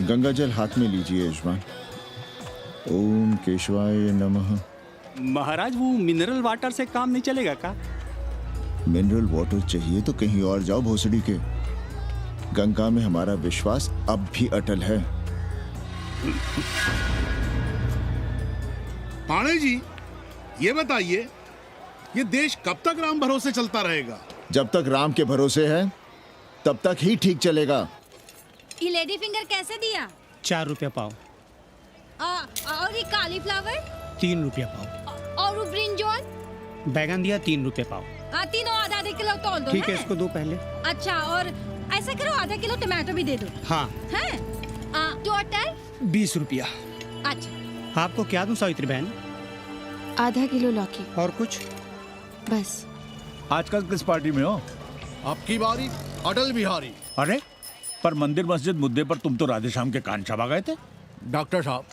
गंगा जल हाथ में लीजिए यजमान। ओम केशवाय नमः। महाराज वो मिनरल वाटर से काम नहीं चलेगा का? मिनरल वाटर चाहिए तो कहीं और जाओ भोसड़ी के। गंगा में हमारा विश्वास अब भी अटल है। पाणे जी, ये बताइए, ये देश कब तक राम भरोसे चलता रहेगा? जब तक राम के भरोसे है तब तक ही ठीक चलेगा। ये लेडी फिंगर कैसे दिया? 4 रुपया पाव। और ये कालीफ्लावर? 3 रुपया पाव। और वो ब्रिंजॉल? बैगन दिया 3 रुपये पाव। तीनों आधा आधा किलो तोल दो। ठीक है, इसको दो पहले। अच्छा, और ऐसा करो आधा किलो टमाटो भी दे दो। हाँ। हैं? टोटल 20 रुपया। अच्छा। आपको क्या दूं सावित्री बहन? आधा किलो लौकी। और कुछ? बस। आजकल किस पार्टी में हो? आपकी बारी, अटल बिहारी। अरे पर मंदिर मस्जिद मुद्दे पर तुम तो राधे श्याम के कान चबा गए थे। डॉक्टर साहब,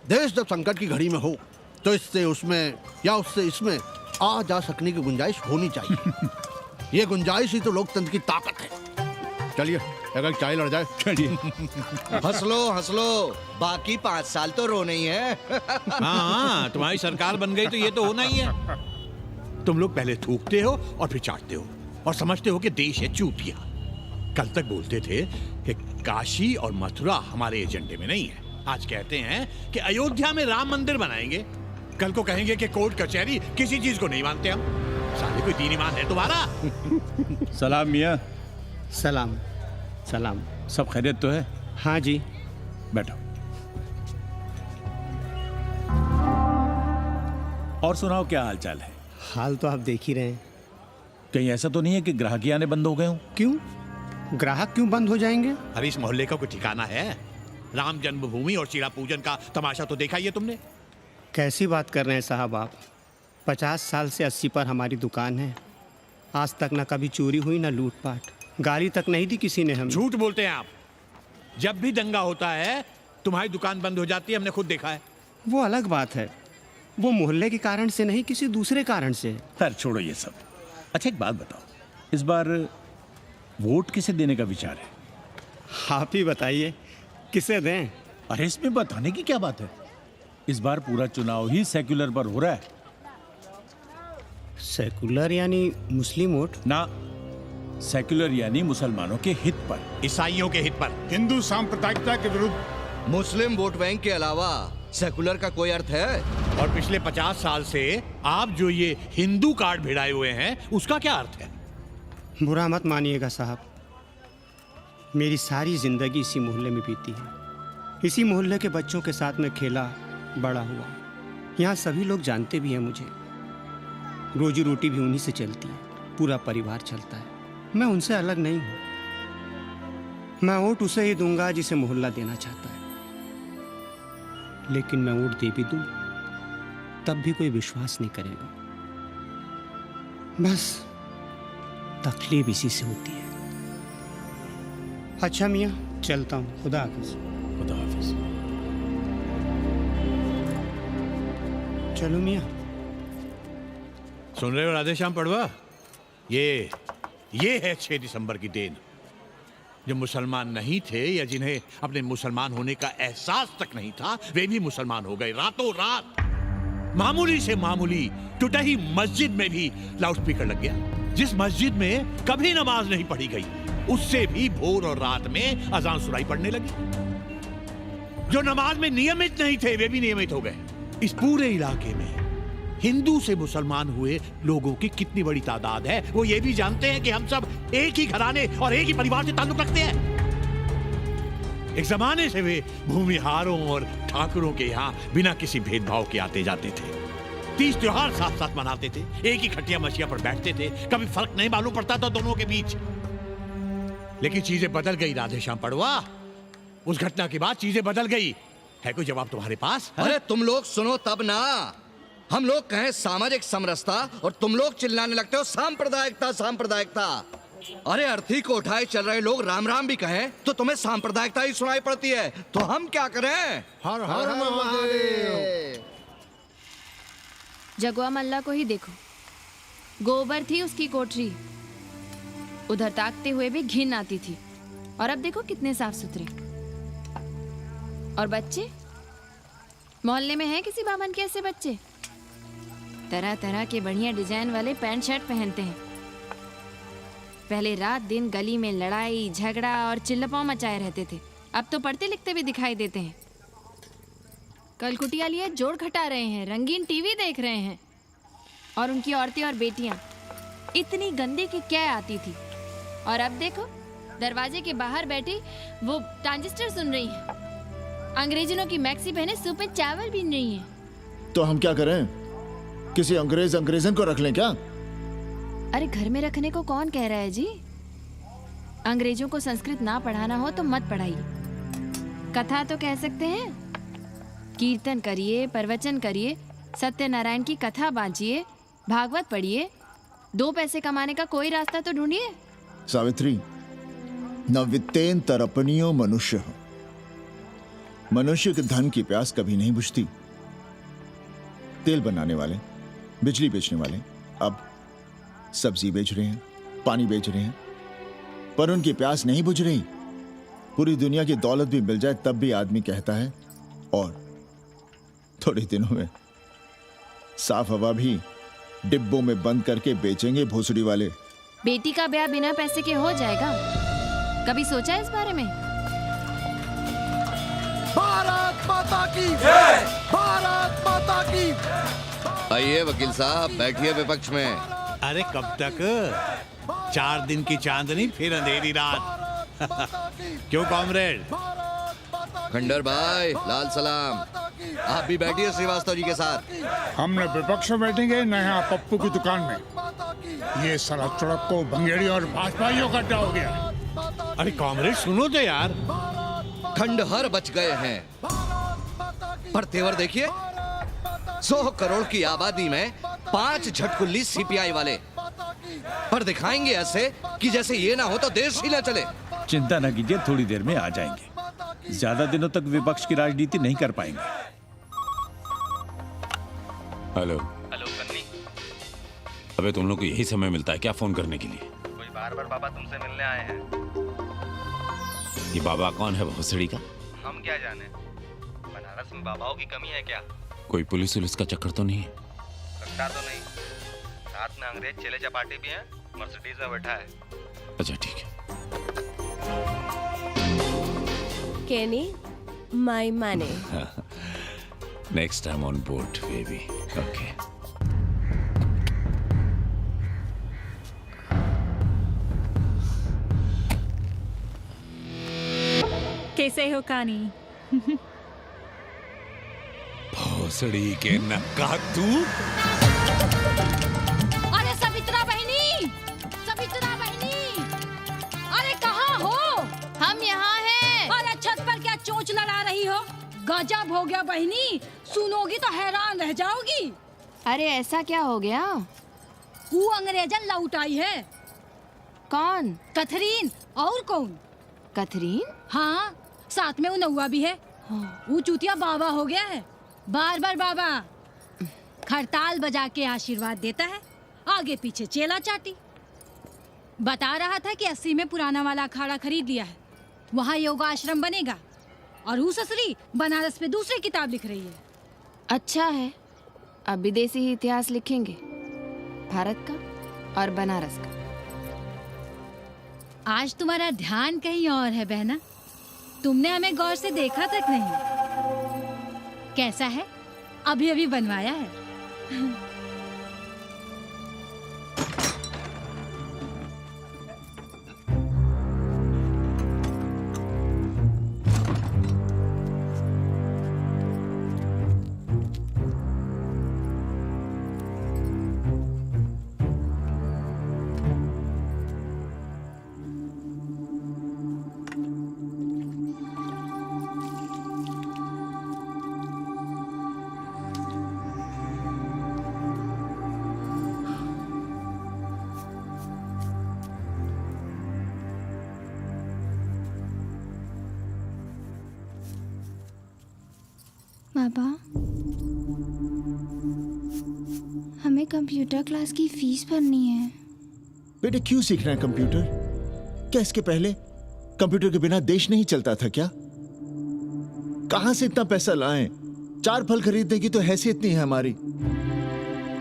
देश जब संकट की घड़ी में हो तो इससे उसमें या उससे इसमें आ जा सकने की गुंजाइश होनी चाहिए। ये गुंजाइश ही तो लोकतंत्र की ताकत है। चलिए अगर चाय लड़ जाए। चलिए। हंस लो, बाकी 5 साल तो रोना ही है। हाँ, तुम्हारी सरकार बन गई तो ये तो होना ही है। तुम लोग पहले थूकते हो और फिर चाटते हो और समझते हो कि देश है चूतिया। कल तक बोलते थे कि काशी और मथुरा हमारे एजेंडे में नहीं है। आज कहते हैं कि अयोध्या में राम मंदिर बनाएंगे। कल को कहेंगे कि कोर्ट कचहरी किसी चीज को नहीं मानते हम। साले कोई दीन ईमान है तुम्हारा? सलाम मियाँ। सलाम। सलाम। सब खैरियत तो है? हाँ जी। बैठो। और सुनाओ, क्या हाल चाल है? हाल तो आप देख ही रहे हैं। कहीं ऐसा तो नहीं है कि ग्राहकी आने बंद हो गए हो? क्यों? ग्राहक क्यों बंद हो जाएंगे? अरे इस मोहल्ले का कोई ठिकाना है? राम जन्मभूमि और सीता पूजन का तमाशा तो देखा ही है तुमने। कैसी बात कर रहे हैं साहब आप? 50 साल से 80 पर हमारी दुकान है। आज तक ना कभी चोरी हुई ना लूटपाट। गाली तक नहीं दी किसी ने हमें। झूठ बोलते हैं आप। जब भी दंगा होता है तुम्हारी दुकान बंद हो जाती है, हमने खुद देखा है। वो अलग बात है। वो मोहल्ले के कारण से नहीं, किसी दूसरे कारण से। खैर छोड़ो ये सब। अच्छा एक बात बताओ, इस बार वोट किसे देने का विचार है? आप ही बताइए, किसे दें? अरे इसमें बताने की क्या बात है? इस बार पूरा चुनाव ही सेक्युलर पर हो रहा है। सेकुलर यानी मुस्लिम वोट? ना, सेक्युलर यानी मुसलमानों के हित पर, ईसाइयों के हित पर, हिंदू सांप्रदायिकता के विरुद्ध। मुस्लिम वोट बैंक के अलावा सेकुलर का कोई अर्थ है? और पिछले 50 साल से आप जो ये हिंदू कार्ड भिड़ाए हुए हैं उसका क्या अर्थ है? बुरा मत मानिएगा साहब, मेरी सारी जिंदगी इसी मोहल्ले में बीती है। इसी मोहल्ले के बच्चों के साथ में खेला, बड़ा हुआ। यहाँ सभी लोग जानते भी हैं मुझे। रोजी रोटी भी उन्हीं से चलती है, पूरा परिवार चलता है। मैं उनसे अलग नहीं हूँ। मैं वोट उसे ही दूंगा जिसे मोहल्ला देना चाहता है। लेकिन मैं वोट दे भी दूं तब भी कोई विश्वास नहीं करेगा। बस तकलीफ इसी से होती है। अच्छा मियाँ, चलता हूँ। खुदा हाफिज। खुदा हाफिज। चलो मियाँ। सुन रहे हो राधेश्याम पड़वा? ये है 6 दिसंबर की देन। जो मुसलमान नहीं थे या जिन्हें अपने मुसलमान होने का एहसास तक नहीं था, वे भी मुसलमान हो गए रातों रात। मामूली से मामूली टूटी मस्जिद में भी लाउडस्पीकर लग गया। जिस मस्जिद में कभी नमाज नहीं पढ़ी गई, उससे भी भोर और रात में अजान सुनाई पड़ने लगी। जो नमाज में नियमित नहीं थे, वे भी नियमित हो गए। इस पूरे इलाके में हिंदू से मुसलमान हुए लोगों की कितनी बड़ी तादाद है, वो ये भी जानते हैं कि हम सब एक ही घराने और एक ही परिवार से ताल्लुक रखते हैं। एक जमाने से वे भूमिहारों और ठाकुरों के यहाँ बिना किसी भेदभाव के आते जाते थे। 30 त्योहार साथ साथ मनाते थे, एक ही खटिया मछिया पर बैठते थे। कभी फर्क नहीं मालूम पड़ता था दोनों के बीच। लेकिन चीजें बदल गई राधेश्याम पड़वा। उस घटना के बाद चीजें बदल गई। है कोई जवाब तुम्हारे पास? अरे तुम लोग सुनो तब ना। हम लोग कहें सामाजिक समरसता और तुम लोग चिल्लाने लगते हो सांप्रदायिकता सांप्रदायिकता। अरे अर्थी को उठाए चल रहे लोग राम राम भी कहें तो तुम्हें सांप्रदायिकता ही सुनाई पड़ती है। तो हम क्या करें? हर हर महादेव। जगुआ मल्ला को ही देखो, गोबर थी उसकी कोठरी, उधर ताकते हुए भी घिन आती थी। और अब देखो कितने साफ सुथरे। और बच्चे मोहल्ले में हैं किसी बामन के ऐसे बच्चे? तरह तरह के बढ़िया डिजाइन वाले पैंट शर्ट पहनते हैं। पहले रात दिन गली में लड़ाई झगड़ा और चिल्लपाव मचाए रहते थे, अब तो पढ़ते लिखते भी दिखाई देते हैं। कल कुटिया लिए जोड़ खटा रहे हैं, रंगीन टीवी देख रहे हैं। और उनकी औरतें और बेटियां इतनी गंदी की क्या आती थी, और अब देखो दरवाजे के बाहर बैठी वो ट्रांजिस्टर सुन रही हैं। अंग्रेजनों की मैक्सी पहने सूप में चावल भी नहीं है। तो हम क्या करें? किसी अंग्रेजन को रख लें क्या? अरे घर में रखने को कौन कह रहा है जी? अंग्रेजों को संस्कृत ना पढ़ाना हो तो मत पढ़ाइए, कथा तो कह सकते हैं। कीर्तन करिए, प्रवचन करिए, सत्यनारायण की कथा बांचिए, भागवत पढ़िए, 2 पैसे कमाने का कोई रास्ता तो ढूंढिए। सावित्री, न वित्तेन तरपनियो मनुष्य। मनुष्य के धन की प्यास कभी नहीं बुझती। तेल बनाने वाले, बिजली बेचने वाले अब सब्जी बेच रहे हैं, पानी बेच रहे हैं, पर उनकी प्यास नहीं बुझ रही। पूरी दुनिया की दौलत भी मिल जाए तब भी आदमी कहता है और थोड़े दिनों में साफ हवा भी डिब्बों में बंद करके बेचेंगे भोसड़ी वाले। बेटी का ब्याह बिना पैसे के हो जाएगा? कभी सोचा है इस बारे में? भारत माता की जय! भारत माता की। आइए वकील साहब, बैठिए विपक्ष में। अरे कब तक? 4 दिन की चांदनी फिर अंधेरी रात। क्यों कॉमरेड? खंडर भाई, लाल सलाम। आप भी बैठिए श्रीवास्तव जी के साथ। हमने विपक्ष में बैठेंगे न यहाँ पप्पू की दुकान में। ये साला चुड़क को भंगेड़ी और भाजपाइयों का अड्डा हो गया। अरे कॉमरेड सुनो तो यार। खंडहर बच गए हैं, पर तेवर देखिए, 100 करोड़ की आबादी में 5 झटकुल्ली सीपीआई वाले, पर दिखाएंगे ऐसे कि जैसे ये ना हो तो देश ही ना चले। चिंता न कीजिए, थोड़ी देर में आ जाएंगे। ज्यादा दिनों तक विपक्ष की राजनीति नहीं कर पाएंगे। हेलो कन्नी। अबे तुम लोग को यही समय मिलता है क्या फोन करने के लिए? कोई बार-बार बाबा तुमसे मिलने आए हैं। ये बाबा कौन है भोसड़ी का? हम क्या जाने, बनारस में बाबाओं की कमी है क्या? कोई पुलिस का चक्कर तो नहीं है? लगता तो नहीं। साथ में अंग्रेज चेले चपाटी भी हैं, मर्सिडीज में बैठा है। अच्छा ठीक है। Kenny, my money. Next time on board, baby. Okay. कैसे हो कानी? भोसड़ी के नक्का तू। अरे सवित्रा बहनी, सवित्रा बहनी, अरे कहाँ हो? हम यहाँ हैं। अरे छत पर क्या चोंच लड़ा रही हो? गजब हो गया बहनी, सुनोगी तो हैरान रह जाओगी। अरे ऐसा क्या हो गया? वो अंग्रेजन लौट आई है। कौन? कथरीन। और कौन? कथरीन? हाँ, साथ में वो नौवा भी है। वो चूतिया बाबा हो गया है। बार बार बाबा खड़ताल बजा के आशीर्वाद देता है, आगे पीछे चेला चाटी। बता रहा था कि 80 में पुराना वाला अखाड़ा खरीद लिया है, वहाँ योगा आश्रम बनेगा। और वो ससुरी बनारस में दूसरी किताब लिख रही है। अच्छा है, अब विदेशी ही इतिहास लिखेंगे, भारत का और बनारस का। आज तुम्हारा ध्यान कहीं और है बहना, तुमने हमें गौर से देखा तक नहीं। कैसा है? अभी अभी बनवाया है। पापा, हमें कंप्यूटर क्लास की फीस भरनी है। बेटे क्यों सीखना है कंप्यूटर? क्या इसके पहले कंप्यूटर के बिना देश नहीं चलता था क्या? कहां से इतना पैसा लाएं? 4 फल खरीदने की तो हैसियत नहीं है हमारी।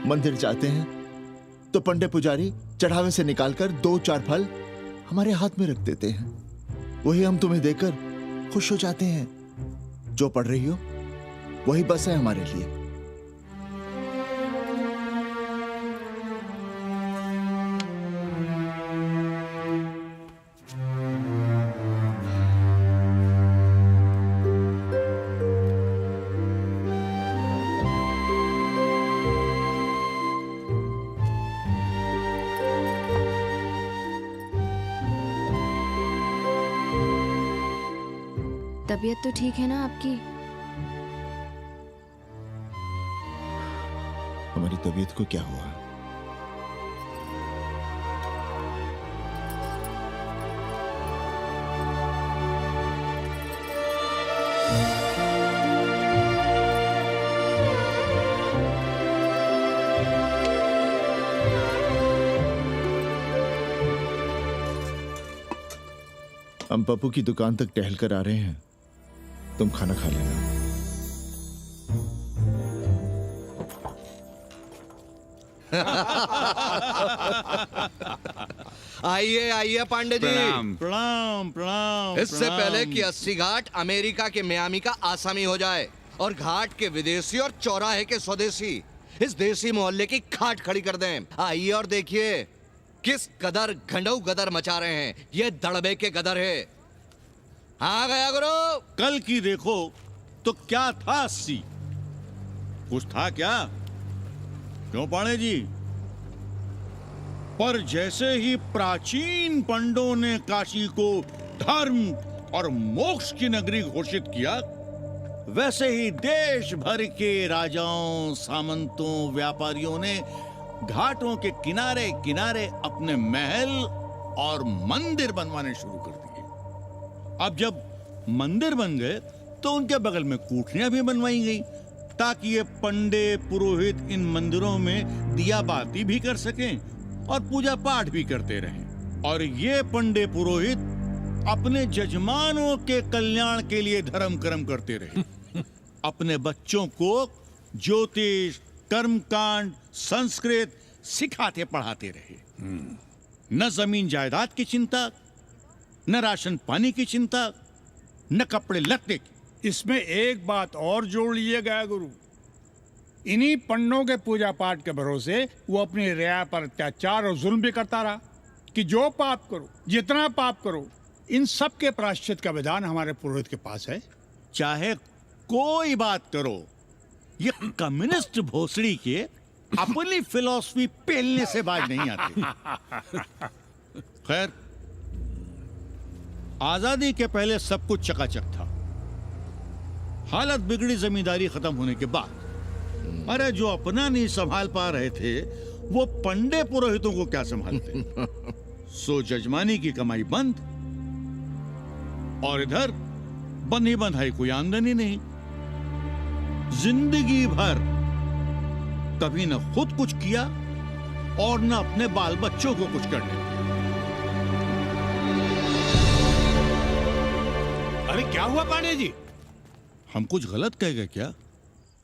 मंदिर जाते हैं तो पंडे पुजारी चढ़ावे से निकालकर 2-4 फल हमारे हाथ में रख देते हैं। वही हम तुम्हें देकर खुश हो जाते हैं। जो पढ़ रही हो वही बस है हमारे लिए। तबीयत तो ठीक है ना आपकी? हमारी तबीयत को क्या हुआ? हम पप्पू की दुकान तक टहल कर आ रहे हैं, तुम खाना खा लेना। आइए आइए पांडे जी। प्रणाम प्रणाम प्रणाम। इससे पहले कि 80 घाट अमेरिका के मियामी का आसामी हो जाए और घाट के विदेशी और चौराहे के स्वदेशी इस देसी मोहल्ले की खाट खड़ी कर दें, आइए और देखिए किस कदर घंडऊ गदर मचा रहे हैं। ये दड़बे के गदर है। हाँ गया गुरु। कल की देखो तो क्या था 80? कुछ था क्या? क्यों पांडे जी? पर जैसे ही प्राचीन पंडों ने काशी को धर्म और मोक्ष की नगरी घोषित किया, वैसे ही देश भर के राजाओं, सामंतों, व्यापारियों ने घाटों के किनारे किनारे अपने महल और मंदिर बनवाने शुरू कर दिए। अब जब मंदिर बन गए तो उनके बगल में कोठरियां भी बनवाई गई ताकि ये पंडे पुरोहित इन मंदिरों में दिया बाती भी कर सकें और पूजा पाठ भी करते रहें। और ये पंडे पुरोहित अपने जजमानों के कल्याण के लिए धर्म कर्म करते रहे। अपने बच्चों को ज्योतिष, कर्मकांड, संस्कृत सिखाते पढ़ाते रहे। न जमीन जायदाद की चिंता, न राशन पानी की चिंता, न कपड़े लत्ते की। इसमें एक बात और जोड़ लीजिएगा गुरु, इन्हीं पंडों के पूजा पाठ के भरोसे वो अपनी रिया पर अत्याचार और जुल्म भी करता रहा कि जो पाप करो, जितना पाप करो, इन सब के प्रायश्चित का विधान हमारे पुरोहित के पास है। चाहे कोई बात करो, ये कम्युनिस्ट भोसड़ी के अपनी फिलॉसफी पेलने से बाज नहीं आती। खैर, आजादी के पहले सब कुछ चकाचक था। हालत बिगड़ी जमींदारी खत्म होने के बाद। अरे जो अपना नहीं संभाल पा रहे थे वो पंडे पुरोहितों को क्या संभालते। सो जजमानी की कमाई बंद और इधर बंधी बंधाई कोई आमदनी नहीं। जिंदगी भर कभी न खुद कुछ किया और न अपने बाल बच्चों को कुछ करने दिया। अरे क्या हुआ पांडे जी? हम कुछ गलत कह गए क्या?